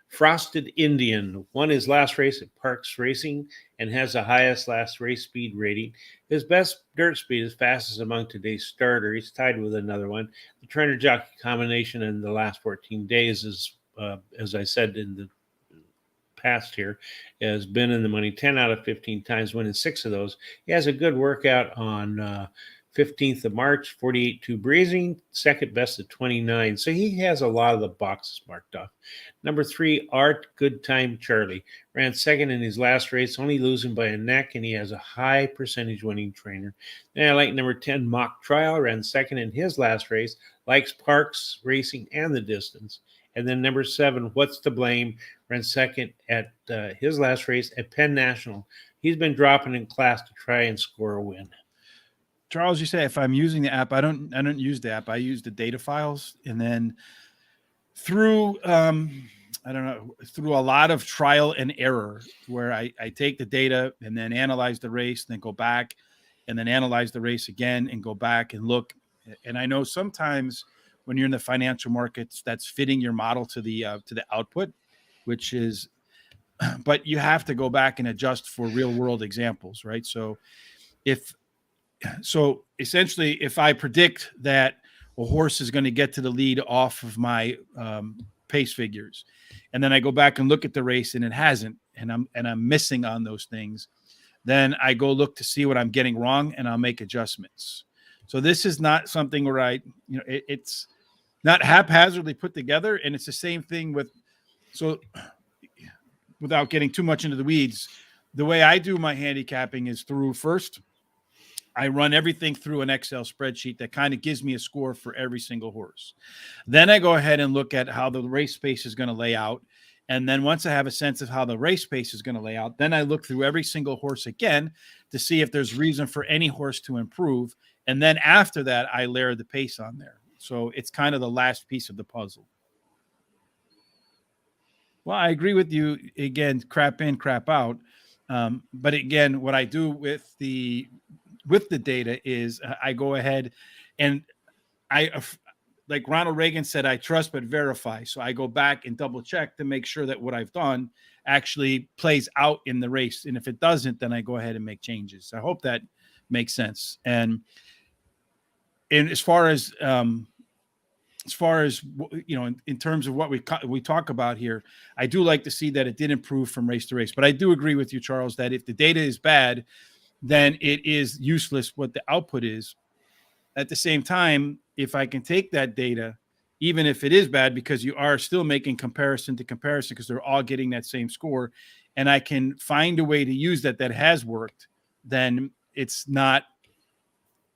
Frosted Indian, won his last race at Parx Racing and has the highest last race speed rating. His best dirt speed is fastest among today's starter. He's tied with another one. The trainer jockey combination in the last 14 days is, as I said in the past here, has been in the money 10 out of 15 times, winning 6 of those. He has a good workout on 15th of March, 48-2 breezing, second best at 29. So he has a lot of the boxes marked off. Number 3, Art Good Time Charlie, ran second in his last race, only losing by a neck, and he has a high percentage winning trainer. Then I like number 10, Mock Trial, ran second in his last race, likes Parx Racing and the distance. And then number 7, What's to Blame, ran second at his last race at Penn National. He's been dropping in class to try and score a win. Charles, you say if I'm using the app, I don't use the app. I use the data files, and then through through a lot of trial and error, where I take the data and then analyze the race, then go back and then analyze the race again and go back and look. And I know sometimes when you're in the financial markets, that's fitting your model to the output, which is, but you have to go back and adjust for real world examples, right? So essentially, if I predict that a horse is going to get to the lead off of my pace figures, and then I go back and look at the race and it hasn't, and I'm missing on those things, then I go look to see what I'm getting wrong and I'll make adjustments. So this is not something where it's not haphazardly put together, and it's the same thing with. So without getting too much into the weeds, the way I do my handicapping is through first. I run everything through an Excel spreadsheet that kind of gives me a score for every single horse. Then I go ahead and look at how the race pace is going to lay out. And then once I have a sense of how the race pace is going to lay out, then I look through every single horse again to see if there's reason for any horse to improve. And then after that, I layer the pace on there. So it's kind of the last piece of the puzzle. Well, I agree with you. Again, crap in, crap out. But again, what I do with the data is I go ahead and like Ronald Reagan said, I trust but verify. So I go back and double check to make sure that what I've done actually plays out in the race. And if it doesn't, then I go ahead and make changes. I hope that makes sense. And as far as in terms of what we talk about here, I do like to see that it did improve from race to race. But I do agree with you, Charles, that if the data is bad, then it is useless what the output is. At the same time, if I can take that data, even if it is bad, because you are still making comparison to comparison, because they're all getting that same score, and I can find a way to use that has worked, then it's not,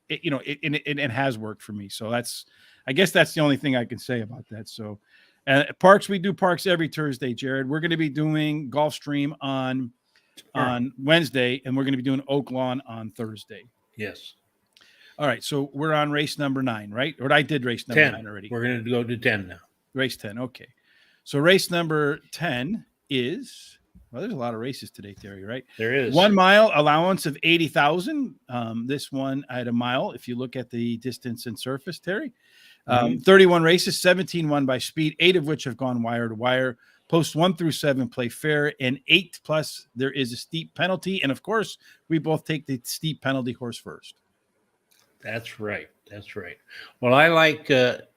it has worked for me. So I guess that's the only thing I can say about that. So Parx, we do Parx every Thursday, Jared. We're going to be doing Gulfstream on Wednesday, and we're going to be doing Oak Lawn on Thursday. Yes. All right. So we're on race number 9, right? Or I did race number 9 already. We're going to go to 10 now. Race 10. Okay. So race number 10 is Well, there's a lot of races today, Terry, right? There is 1 mile allowance of 80,000. This one at a mile, if you look at the distance and surface, Terry, 31 races, 17 won by speed, 8 of which have gone wire to wire. Post 1 through 7 play fair, and 8 plus there is a steep penalty. And of course, we both take the steep penalty horse first. That's right. That's right. Well, I like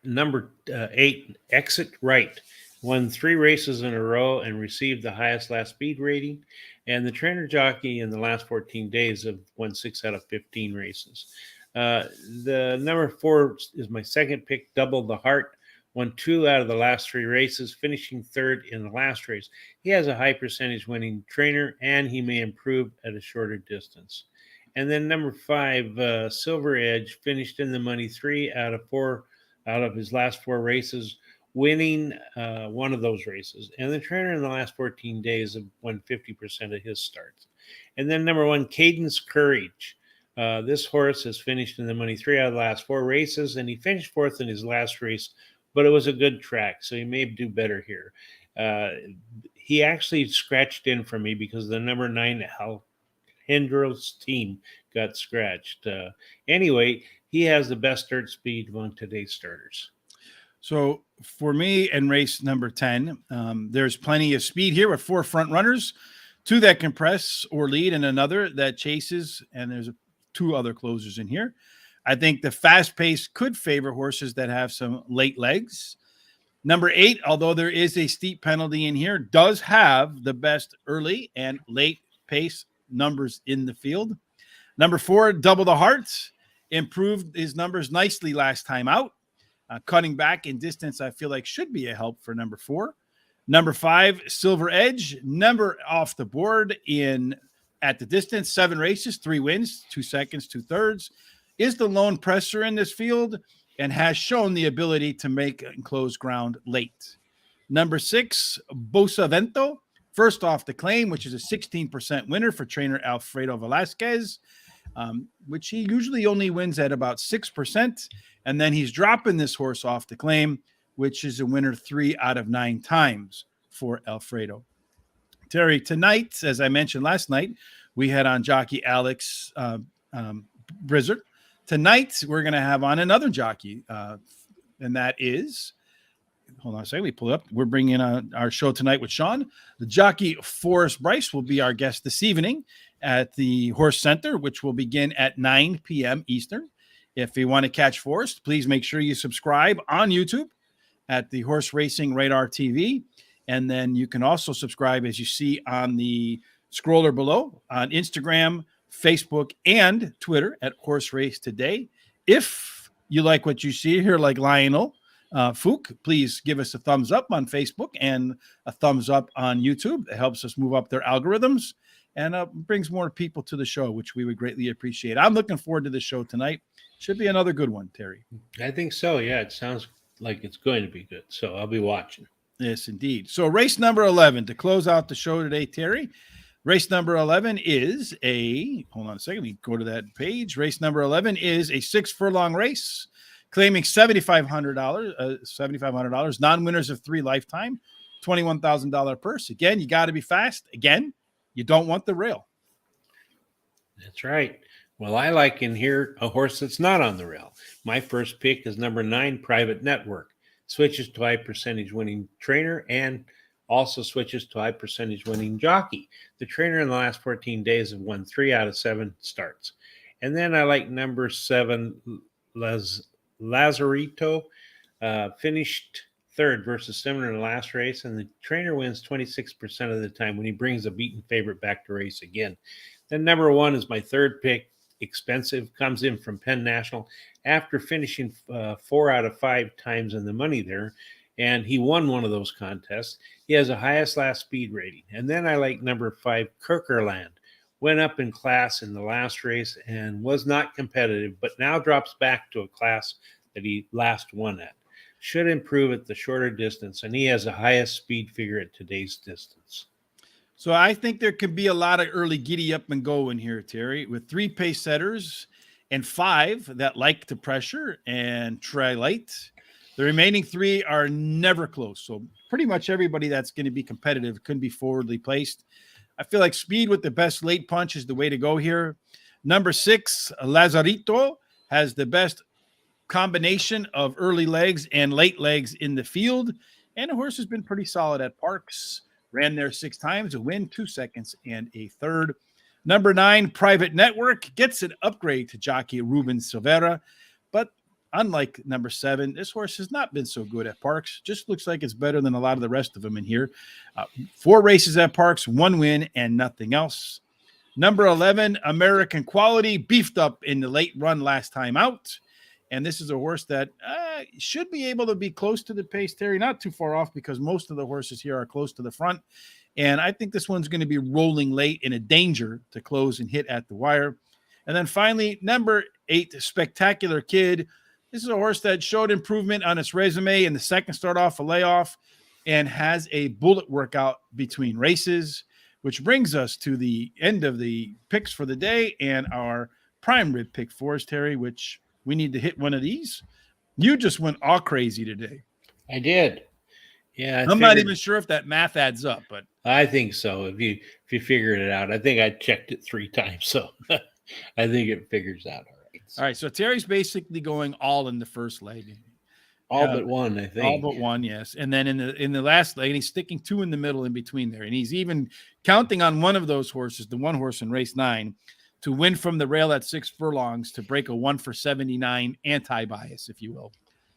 number 8, Exit Right. Won 3 races in a row and received the highest last speed rating. And the trainer jockey in the last 14 days have won 6 out of 15 races. The number 4 is my second pick, Double the Heart. Won 2 out of the last 3 races, finishing 3rd in the last race. He has a high percentage winning trainer, and he may improve at a shorter distance. And then number 5, Silver Edge, finished in the money 3 out of 4 out of his last 4 races, winning one of those races. And the trainer in the last 14 days have won 50% of his starts. And then number 1, Cadence Courage. This horse has finished in the money 3 out of the last 4 races, and he finished 4th in his last race, but it was a good track, so he may do better here. He actually scratched in for me because the number 9, Hendrill's team got scratched. Anyway, he has the best start speed among today's starters. So for me and race number 10, there's plenty of speed here with 4 front runners, 2 that compress or lead, and another that chases, and there's 2 other closers in here. I think the fast pace could favor horses that have some late legs. Number 8, although there is a steep penalty in here, does have the best early and late pace numbers in the field. Number 4, Double the Heart, improved his numbers nicely last time out. Cutting back in distance, I feel like should be a help for number 4. Number 5, Silver Edge, number off the board at the distance, 7 races, 3 wins, 2 seconds, 2 thirds, is the lone presser in this field and has shown the ability to make and close ground late. Number 6, Bosavento, first off the claim, which is a 16% winner for trainer Alfredo Velasquez, which he usually only wins at about 6%. And then he's dropping this horse off the claim, which is a winner 3 out of 9 times for Alfredo. Terry, tonight, as I mentioned last night, we had on jockey Alex Brizzard. Tonight, we're going to have on another jockey, and that is, hold on a second, we pull it up. We're bringing on our show tonight with Sean. The jockey Forrest Bryce will be our guest this evening at the Horse Center, which will begin at 9 p.m. Eastern. If you want to catch Forrest, please make sure you subscribe on YouTube at the Horse Racing Radar TV. And then you can also subscribe, as you see on the scroller below, on Instagram, Facebook, and Twitter at Horse Race Today. If you like what you see here, like Lionel Fook, please give us a thumbs up on Facebook and a thumbs up on YouTube. It helps us move up their algorithms and brings more people to the show, which we would greatly appreciate. I'm looking forward to the show tonight. Should be another good one, Terry. I think so. Yeah, it sounds like it's going to be good. So I'll be watching. Yes, indeed. So race number 11 to close out the show today, Terry. Race number 11 is hold on a second, we go to that page. Race number 11 is a 6 furlong race, claiming $7,500, non-winners of 3 lifetime, $21,000 purse. Again, you got to be fast. Again, you don't want the rail. That's right. Well, I like in here a horse that's not on the rail. My first pick is number 9, Private Network. Switches to high percentage winning trainer and also switches to high percentage winning jockey. The trainer in the last 14 days have won 3 out of 7 starts. And then I like number 7, Lazarito, finished 3rd versus Simmer in the last race, and the trainer wins 26% of the time when he brings a beaten favorite back to race again. Then number 1 is my 3rd pick, Expensive, comes in from Penn National after finishing 4 out of 5 times in the money there, and he won one of those contests. He has a highest last speed rating. And then I like number 5, Kirkerland. Went up in class in the last race and was not competitive, but now drops back to a class that he last won at. Should improve at the shorter distance, and he has the highest speed figure at today's distance. So I think there could be a lot of early giddy up and go in here, Terry, with 3 pace setters and 5 that like to pressure and try light. The remaining 3 are never close. So pretty much everybody that's going to be competitive couldn't be forwardly placed. I feel like speed with the best late punch is the way to go here. Number 6, Lazarito, has the best combination of early legs and late legs in the field. And the horse has been pretty solid at Parx. Ran there 6 times, a win, 2 seconds, and a third. Number 9, Private Network, gets an upgrade to jockey Ruben Silvera. But unlike number 7, this horse has not been so good at Parx. Just looks like it's better than a lot of the rest of them in here. 4 races at Parx, 1 win, and nothing else. Number 11, American Quality, beefed up in the late run last time out. And this is a horse that should be able to be close to the pace, Terry, not too far off, because most of the horses here are close to the front. And I think this one's going to be rolling late in a danger to close and hit at the wire. And then finally, number 8, Spectacular Kid. This is a horse that showed improvement on its resume in the second start off a layoff and has a bullet workout between races, which brings us to the end of the picks for the day and our prime rib pick 4s, Terry, which we need to hit one of these. You just went all crazy today. I did. Yeah. I'm not even sure if that math adds up, but I think so. If you figured it out, I think I checked it 3 times. So I think it figures out. All right. So Terry's basically going all in the first leg. All but one, I think. All but one, yes. And then in the last leg, and he's sticking 2 in the middle in between there. And he's even counting on one of those horses, the one horse in race 9, to win from the rail at 6 furlongs to break a 1-for-79 anti-bias, if you will.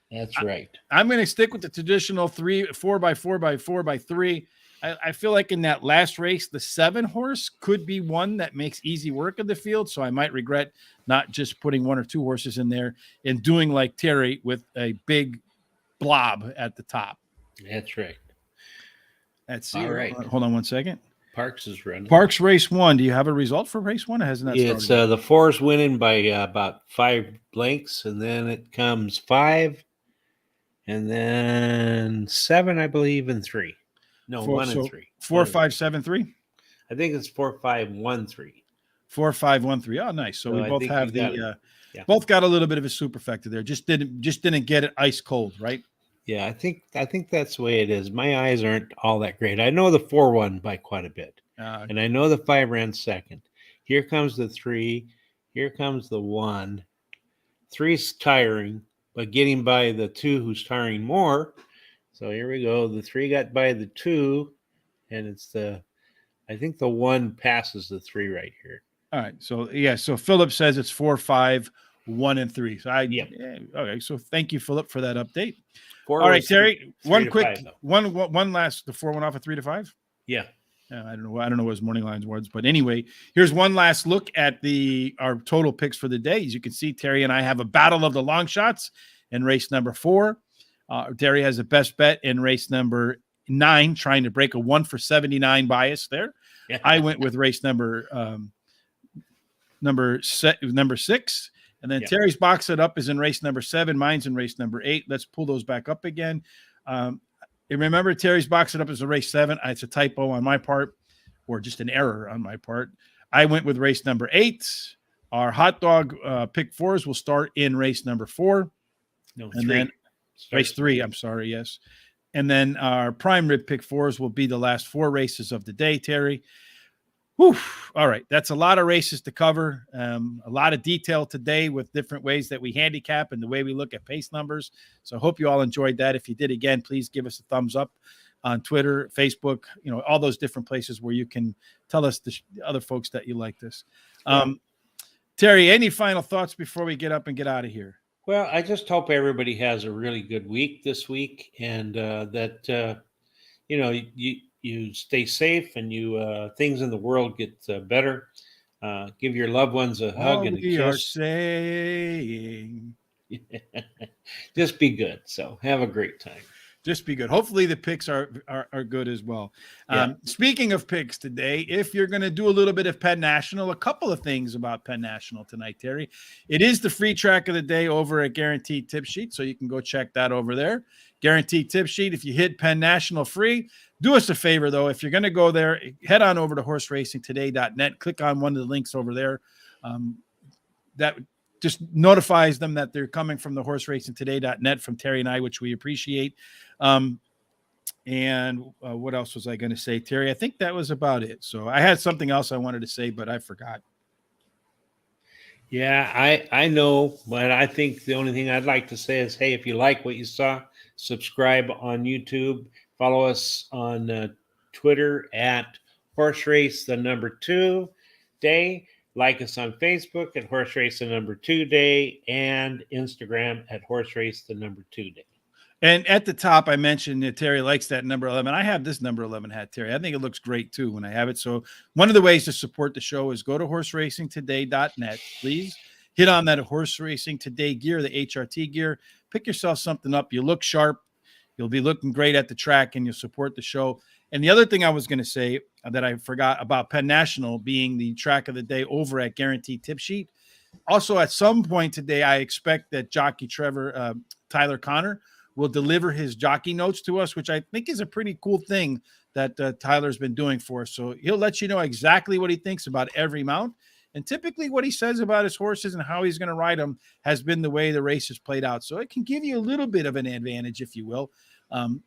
That's right. I'm going to stick with the traditional 4x4x4x3. I feel like in that last race, the 7 horse could be one that makes easy work of the field. So I might regret not just putting 1 or 2 horses in there and doing like Terry with a big blob at the top. That's right. That's all right. Hold on one second. Parx is running. Parx race 1. Do you have a result for race 1? Or hasn't that started? It's the 4's winning by about 5 lengths, and then it comes 5, and then 7, I believe, and 3. No, 1 and 3. 4, 5, 7, 3. I think it's 4, 5, 1, 3. 4, 5, 1, 3. Oh, nice. So we both have both got a little bit of a superfecta there. Just didn't get it ice cold, right? Yeah, I think that's the way it is. My eyes aren't all that great. I know the 4 won by quite a bit, and I know the 5 ran second. Here comes the 3. Here comes the 1. 3's tiring, but getting by the 2, who's tiring more. So here we go. The 3 got by the 2, and it's I think the 1 passes the 3 right here. All right. So yeah. So Philip says it's 4, 5, 1, and 3. So okay. So thank you, Philip, for that update. 4 all right, Terry. 3 one last. The 4 went off at 3 to 5. Yeah. I don't know what his morning lines was, but anyway, here's one last look at our total picks for the day. As you can see, Terry and I have a battle of the long shots in race number 4. Terry has the best bet in race number 9, trying to break a 1-for-79 bias there. Yeah. I went with race number 6. And then Terry's box it up is in race number 7. Mine's in race number 8. Let's pull those back up again. And remember, Terry's box it up is a race 7. It's a typo on my part, or just an error on my part. I went with race number 8. Our hot dog pick 4s will start in race number 4. No, and 3. then race 3. I'm sorry. Yes. And then our prime rib pick 4s will be the last 4 races of the day, Terry. Whew. All right. That's a lot of races to cover. A lot of detail today with different ways that we handicap and the way we look at pace numbers. So I hope you all enjoyed that. If you did, again, please give us a thumbs up on Twitter, Facebook, all those different places where you can tell us the other folks that you like this. Terry, any final thoughts before we get up and get out of here? Well, I just hope everybody has a really good week this week, and that you stay safe and things in the world get better. Give your loved ones a hug and a kiss. Are saying. Just be good. So have a great time. Just be good. Hopefully the picks are good as well. Speaking of picks today, if you're going to do a little bit of Penn National, a couple of things about Penn National tonight, Terry. It is the free track of the day over at Guaranteed Tip Sheet, so you can go check that over there. Guaranteed Tip Sheet. If you hit Penn National free, do us a favor, though. If you're going to go there, head on over to horseracingtoday.net. Click on one of the links over there. That just notifies them that they're coming from the horseracingtoday.net from Terry and I, which we appreciate. And what else was I going to say, Terry? I think that was about it. So I had something else I wanted to say, but I forgot. Yeah, I know, but I think the only thing I'd like to say is, hey, if you like what you saw, subscribe on YouTube, follow us on Twitter at Horse Race the number 2 day, like us on Facebook at Horse Race the number 2 day, and Instagram at Horse Race the number 2 day. And at the top, I mentioned that Terry likes that number 11. I have this number 11 hat, Terry. I think it looks great, too, when I have it. So one of the ways to support the show is go to horseracingtoday.net. Please hit on that Horse Racing Today gear, the HRT gear. Pick yourself something up. You look sharp. You'll be looking great at the track, and you'll support the show. And the other thing I was going to say that I forgot about Penn National being the track of the day over at Guaranteed Tip Sheet. Also, at some point today, I expect that jockey Tyler Connor will deliver his jockey notes to us, which I think is a pretty cool thing that Tyler's been doing for us. So he'll let you know exactly what he thinks about every mount. And typically what he says about his horses and how he's going to ride them has been the way the race has played out. So it can give you a little bit of an advantage, if you will,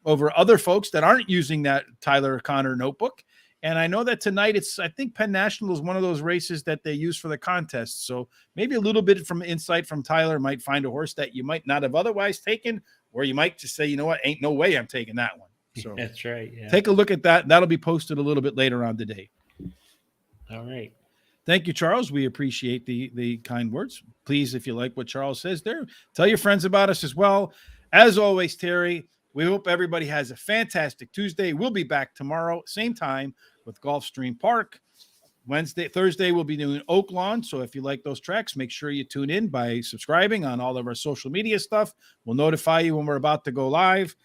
over other folks that aren't using that Tyler Connor notebook. And I know that tonight I think Penn National is one of those races that they use for the contest. So maybe a little bit from insight from Tyler might find a horse that you might not have otherwise taken, or you might just say, you know what, ain't no way I'm taking that one. So that's right. Yeah. Take a look at that. That'll be posted a little bit later on today. All right. Thank you, Charles. We appreciate the kind words. Please, if you like what Charles says there, tell your friends about us as well. As always, Terry, we hope everybody has a fantastic Tuesday. We'll be back tomorrow, same time, with Gulfstream Park. Thursday, we'll be doing Oaklawn. So if you like those tracks, make sure you tune in by subscribing on all of our social media stuff. We'll notify you when we're about to go live.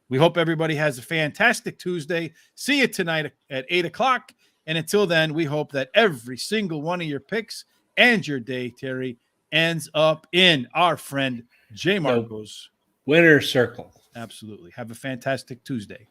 We hope everybody has a fantastic Tuesday. See you tonight at 8 o'clock. And until then, we hope that every single one of your picks and your day, Terry, ends up in our friend Jay Marco's winner's circle. Absolutely. Have a fantastic Tuesday.